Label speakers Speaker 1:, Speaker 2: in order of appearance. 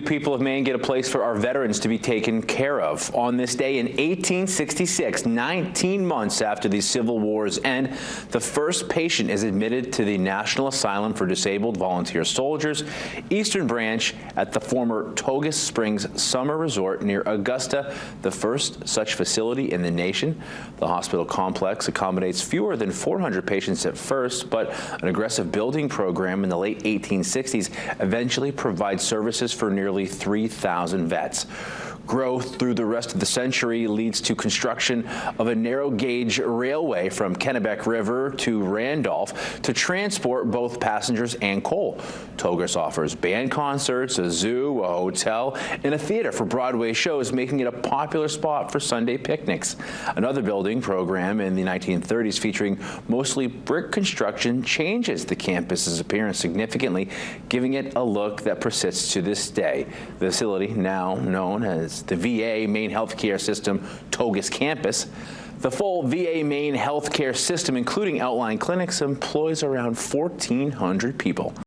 Speaker 1: the people of Maine get a place for our veterans to be taken care of. On this day in 1866, 19 months after the Civil War's end, the first patient is admitted to the National Asylum for Disabled Volunteer Soldiers, Eastern Branch at the former Togus Springs Summer Resort near Augusta, the first such facility in the nation. The hospital complex accommodates fewer than 400 patients at first, but an aggressive building program in the late 1860s eventually provides services for nearly 3,000 vets. Growth through the rest of the century leads to construction of a narrow gauge railway from Kennebec River to Randolph to transport both passengers and coal. Togus offers band concerts, a zoo, a hotel, and a theater for Broadway shows, making it a popular spot for Sunday picnics. Another building program in the 1930s featuring mostly brick construction changes the campus's appearance significantly, giving it a look that persists to this day. The facility, now known as the VA Maine Healthcare System Togus Campus. The full VA Maine Healthcare System, including outlying clinics, employs around 1,400 people.